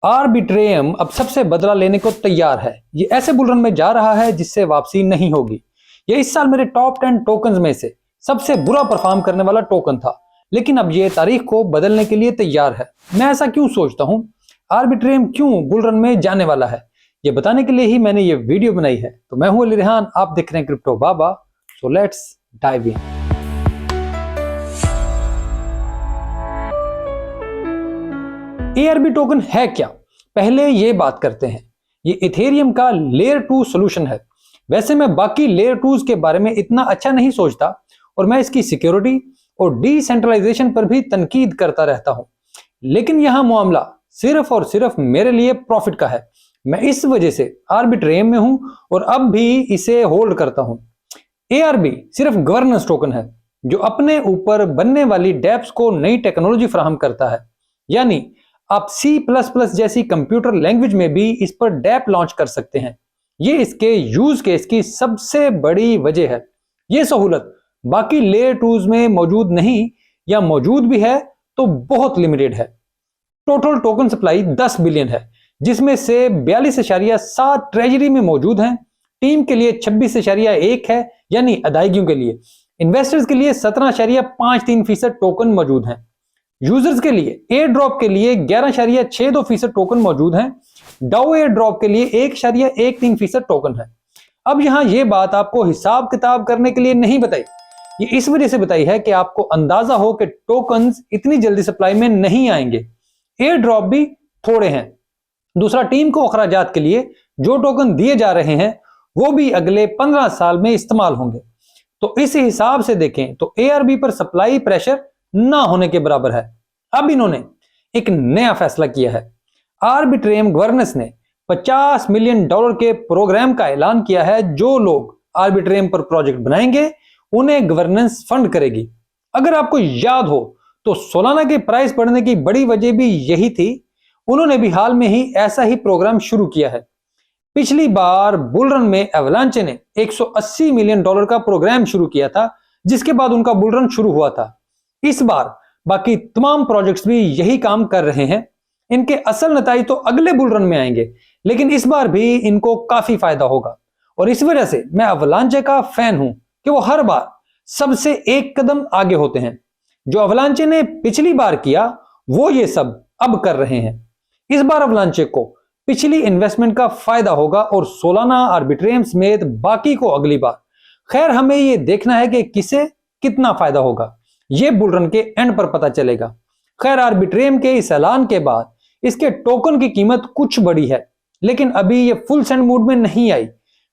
आर्बिट्रेयम अब सबसे बदला लेने को तैयार है। ये ऐसे बुल रन में जा रहा है जिससे वापसी नहीं होगी। ये इस साल मेरे टॉप 10 टोकन्स में से सबसे बुरा परफॉर्म करने वाला टोकन था, लेकिन अब ये तारीख को बदलने के लिए तैयार है। मैं ऐसा क्यों सोचता हूं? आर्बिट्रेयम क्यों बुल रन में जाने वाला है, ये बताने के लिए ही मैंने ये वीडियो बनाई है। तो मैं हूं अली रेहान, आप देख रहे हैं crypto Baba. So let's dive in. ARB token है क्या, पहले ये बात करते हैं। ये इथेरियम का लेयर 2 सॉल्यूशन है। वैसे मैं बाकी लेयर 2s के बारे में इतना अच्छा नहीं सोचता और मैं इसकी सिक्योरिटी और डिसेंट्रलाइजेशन पर भी तनकीद करता रहता हूं, लेकिन यहां मामला सिर्फ और सिर्फ मेरे लिए प्रॉफिट का है। मैं इस वजह से आर्बिट्रेयम में हूं और अब भी इसे होल्ड करता हूं। ARB सिर्फ गवर्नेंस टोकन है जो अपने ऊपर बनने वाली डेप्स को नई टेक्नोलॉजी फराहम करता है। यानी आप C++ जैसी कंप्यूटर लैंग्वेज में भी इस पर डेप लॉन्च कर सकते हैं। ये इसके यूज केस की सबसे बड़ी वजह है। ये सहूलत बाकी लेयर 2s में मौजूद नहीं, या मौजूद भी है तो बहुत लिमिटेड है। टोटल टोकन सप्लाई 10 बिलियन है, जिसमें से 42.7 ट्रेजरी में मौजूद हैं। टीम के लिए 26.1 है, यानी अदायगियों के लिए। इन्वेस्टर्स के लिए 17.53% टोकन मौजूद हैं। यूजर्स के लिए एयर ड्रॉप के लिए 11.62% टोकन मौजूद हैं। डाउ एयर ड्रॉप के लिए 1.13% टोकन है। अब यहां यह बात आपको हिसाब किताब करने के लिए नहीं बताई, ये इस वजह से बताई है कि आपको अंदाजा हो कि टोकन्स इतनी जल्दी सप्लाई में नहीं आएंगे। एयर ड्रॉप भी थोड़े हैं। दूसरा, टीम को अखराजात के लिए जो टोकन दिए जा रहे हैं वो भी अगले 15 साल में इस्तेमाल होंगे। तो इस हिसाब से देखें तो ARB पर सप्लाई प्रेशर ना होने के बराबर है। अब इन्होंने एक नया फैसला किया है। आर्बिट्रेयम गवर्नेंस ने $50 मिलियन के प्रोग्राम का ऐलान किया है। जो लोग आर्बिट्रेयम पर प्रोजेक्ट बनाएंगे उन्हें गवर्नेंस फंड करेगी। अगर आपको याद हो तो सोलाना के प्राइस बढ़ने की बड़ी वजह भी यही थी। उन्होंने भी हाल में ही ऐसा ही प्रोग्राम शुरू किया है। पिछली बार बुल रन में एवलांचे ने $180 मिलियन का प्रोग्राम शुरू किया था, जिसके बाद उनका बुल रन शुरू हुआ था। इस बार बाकी तमाम प्रोजेक्ट्स भी यही काम कर रहे हैं। इनके असल नताई तो अगले बुल रन में आएंगे, लेकिन इस बार भी इनको काफी फायदा होगा। और इस वजह से मैं अवलांचे का फैन हूं कि वो हर बार सबसे एक कदम आगे होते हैं। जो अवलांचे ने पिछली बार किया वो ये सब अब कर रहे हैं। इस बार अवलांचे को पिछली इन्वेस्टमेंट का फायदा होगा और सोलाना, आर्बिट्रेयम समेत बाकी को अगली बार। खैर, हमें ये देखना है कि किसे कितना फायदा होगा, ये बुल रन के एंड पर पता चलेगा। खैर, आर्बिट्रेयम के इस ऐलान के बाद इसके टोकन की कीमत कुछ बढ़ी है, लेकिन अभी ये फुल सेंड मूड में नहीं आई।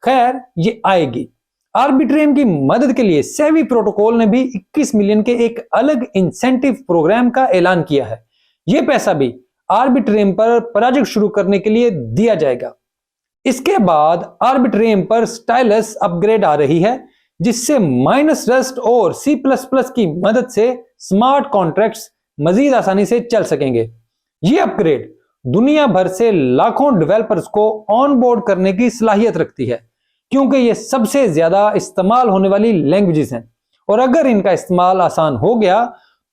खैर, ये आएगी। आर्बिट्रेयम की मदद के लिए सेवी प्रोटोकॉल ने भी 21 मिलियन के एक अलग इंसेंटिव प्रोग्राम का ऐलान किया है। यह पैसा भी आर्बिट्रेयम पर प्रोजेक्ट शुरू करने के लिए दिया जाएगा। इसके बाद आर्बिट्रेयम पर स्टाइलस अपग्रेड आ रही है, जिससे माइनस रस्ट और C++ की मदद से स्मार्ट कॉन्ट्रैक्ट्स मजीद आसानी से चल सकेंगे। ये अपग्रेड दुनिया भर से लाखों डेवलपर्स को ऑन बोर्ड करने की सलाहियत रखती है, क्योंकि ये सबसे ज्यादा इस्तेमाल होने वाली लैंग्वेजेस हैं। और अगर इनका इस्तेमाल आसान हो गया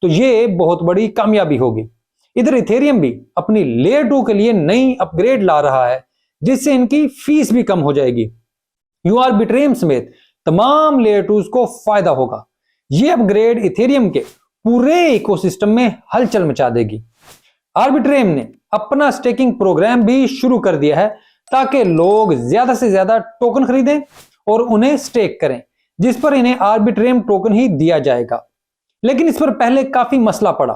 तो ये बहुत बड़ी कामयाबी होगी। इधर इथेरियम भी अपनी लेयर 2 के लिए नई अपग्रेड ला रहा है, जिससे इनकी फीस भी कम हो जाएगी। आर्बिट्रेयम समेत तमाम लेयर 2s को फायदा होगा। यह अपग्रेड इथेरियम के पूरे इकोसिस्टम में हलचल मचा देगी। आर्बिट्रेयम ने अपना स्टेकिंग प्रोग्राम भी शुरू कर दिया है, ताकि लोग ज्यादा से ज्यादा टोकन खरीदें और उन्हें स्टेक करें, जिस पर इन्हें आर्बिट्रेयम टोकन ही दिया जाएगा। लेकिन इस पर पहले काफी मसला पड़ा।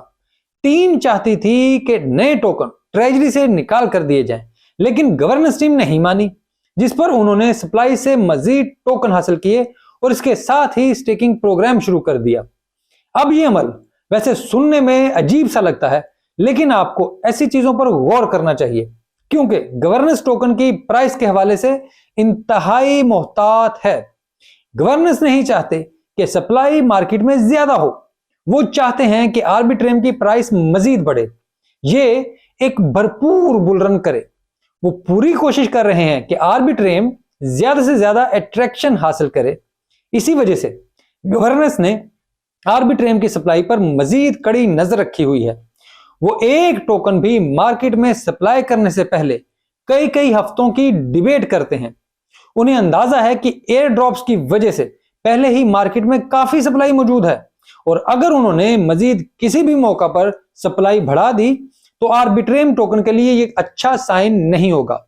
टीम चाहती थी कि नए टोकन ट्रेजरी से निकाल कर दिए जाएं, लेकिन गवर्नेंस टीम नहीं मानी, जिस पर उन्होंने सप्लाई से मजीद टोकन हासिल किए और इसके साथ ही स्टेकिंग प्रोग्राम शुरू कर दिया। अब यह अमल वैसे सुनने में अजीब सा लगता है, लेकिन आपको ऐसी चीजों पर गौर करना चाहिए, क्योंकि गवर्नेंस टोकन की प्राइस के हवाले से इंतहाई मोहतात है। गवर्नेंस नहीं चाहते कि सप्लाई मार्केट में ज्यादा हो, वो चाहते हैं कि आर्बिट्रेयम की प्राइस मजीद बढ़े, ये एक भरपूर बुल रन करे। वो पूरी कोशिश कर रहे हैं कि आर्बिट्रेयम ज्यादा से ज्यादा अट्रैक्शन हासिल करे। इसी वजह से गवर्नेंस ने आर्बिट्रेयम की सप्लाई पर मजीद कड़ी नजर रखी हुई है। वो एक टोकन भी मार्केट में सप्लाई करने से पहले कई कई हफ्तों की डिबेट करते हैं। उन्हें अंदाजा है कि एयर ड्रॉप्स की वजह से पहले ही मार्केट में काफी सप्लाई मौजूद है और अगर उन्होंने मजीद किसी भी मौका पर सप्लाई बढ़ा दी तो आर्बिट्रेम टोकन के लिए ये अच्छा साइन नहीं होगा।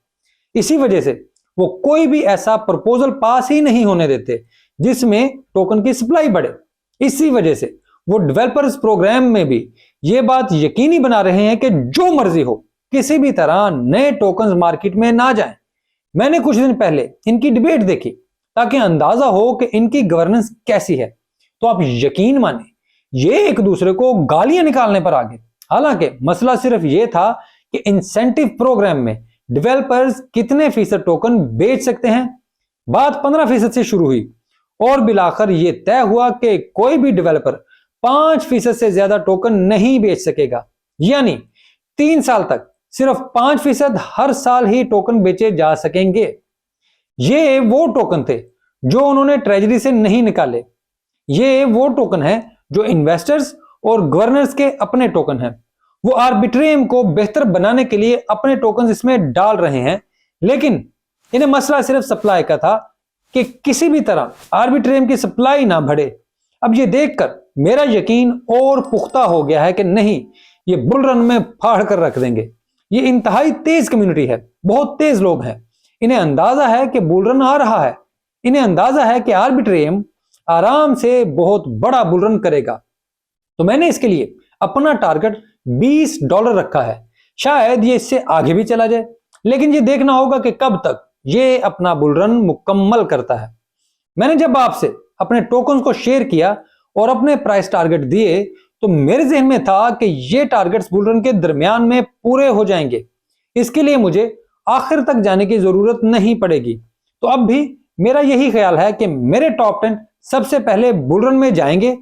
इसी वजह से वो कोई भी ऐसा प्रपोजल पास ही नहीं होने देते जिसमें टोकन की सप्लाई बढ़े। इसी वजह से वो डेवलपर्स प्रोग्राम में भी ये बात यकीनी बना रहे हैं कि जो मर्जी हो किसी भी तरह नए टोकन्स मार्केट में ना जाएं। मैंने कुछ दिन पहले इनकी डिबेट देखी ताकि अंदाजा हो कि इनकी गवर्नेंस कैसी है, तो आप यकीन माने ये एक दूसरे को गालियां निकालने पर आ गए। हालांकि मसला सिर्फ ये था कि इंसेंटिव प्रोग्राम में डेवलपर्स कितने फीसद टोकन बेच सकते हैं। बात 15% से शुरू हुई और बिलाखिर ये तय हुआ कि कोई भी डेवलपर 5% से ज्यादा टोकन नहीं बेच सकेगा, यानी 3 साल तक सिर्फ 5% हर साल ही टोकन बेचे जा सकेंगे। ये वो टोकन थे जो उन्होंने ट्रेजरी से नहीं निकाले। ये वो टोकन है जो इन्वेस्टर्स और गवर्नर्स के अपने टोकन हैं। वो आर्बिट्रेम को बेहतर बनाने के लिए अपने टोकन इसमें डाल रहे हैं, लेकिन इन्हें मसला सिर्फ सप्लाई का था कि किसी भी तरह आर्बिट्रेम की सप्लाई ना बढ़े। अब ये देखकर मेरा यकीन और पुख्ता हो गया है कि नहीं, ये बुल रन में फाड़ कर रख देंगे। ये इंतहाई तेज कम्युनिटी है, बहुत तेज लोग हैं। इन्हें अंदाजा है कि बुल रन आ रहा है। इन्हें अंदाजा है कि आर्बिट्रेम आराम से बहुत बड़ा बुल रन करेगा। तो मैंने इसके लिए अपना टारगेट $20 रखा है। शायद ये इससे आगे भी चला जाए, लेकिन ये देखना होगा कि कब तक ये अपना बुल रन मुकम्मल करता है। मैंने जब आपसे अपने टोकन को शेयर किया और अपने प्राइस टारगेट दिए तो मेरे जहन में था कि ये टारगेट्स बुल रन के दरमियान में पूरे हो जाएंगे। इसके लिए मुझे आखिर तक जाने की जरूरत नहीं पड़ेगी। तो अब भी मेरा यही ख्याल है कि मेरे टॉप 10 सबसे पहले बुल रन में जाएंगे।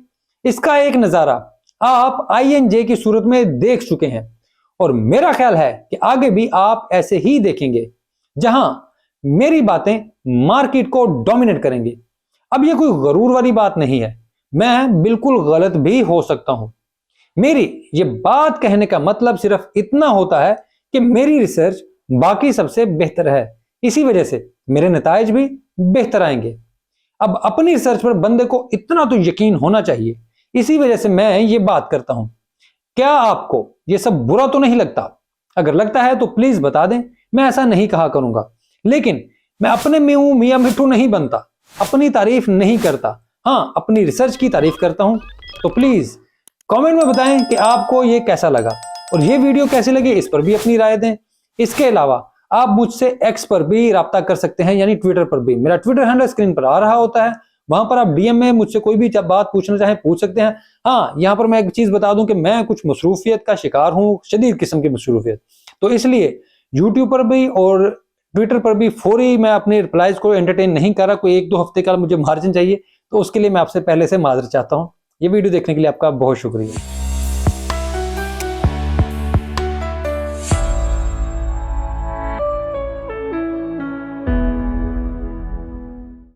इसका एक नजारा आप INJ की सूरत में देख चुके हैं और मेरा ख्याल है कि आगे भी आप ऐसे ही देखेंगे, जहां मेरी बातें मार्केट को डोमिनेट करेंगी। अब यह कोई गरूर वाली बात नहीं है, मैं बिल्कुल गलत भी हो सकता हूं। मेरी ये बात कहने का मतलब सिर्फ इतना होता है कि मेरी रिसर्च बाकी सबसे बेहतर है, इसी वजह से मेरे नताइज भी बेहतर आएंगे। अब अपनी रिसर्च पर बंदे को इतना तो यकीन होना चाहिए, इसी वजह से मैं ये बात करता हूं। क्या आपको ये सब बुरा तो नहीं लगता? अगर लगता है तो प्लीज बता दें, मैं ऐसा नहीं कहा करूंगा। लेकिन मैं अपने में मियां मिट्टू नहीं बनता, अपनी तारीफ नहीं करता, हाँ अपनी रिसर्च की तारीफ करता हूं। तो प्लीज कमेंट में बताएं कि आपको ये कैसा लगा और ये वीडियो कैसी लगी, इस पर भी अपनी राय दें। इसके अलावा आप मुझसे X पर भी राब्ता कर सकते हैं, यानी ट्विटर पर भी। मेरा ट्विटर हैंडल स्क्रीन पर आ रहा होता है, वहां पर आप DM में मुझसे कोई भी बात पूछना चाहें पूछ सकते हैं। हाँ, यहाँ पर मैं एक चीज बता दूं कि मैं कुछ मसरूफियत का शिकार हूं, शदीद किस्म की मसरूफियत, तो इसलिए यूट्यूब पर भी और ट्विटर पर भी फौरी मैं अपने रिप्लाईज को एंटरटेन नहीं कर रहा। कोई 1-2 हफ्ते का मुझे मार्जिन चाहिए, तो उसके लिए मैं आपसे पहले से माजरत चाहता हूँ। ये वीडियो देखने के लिए आपका बहुत शुक्रिया।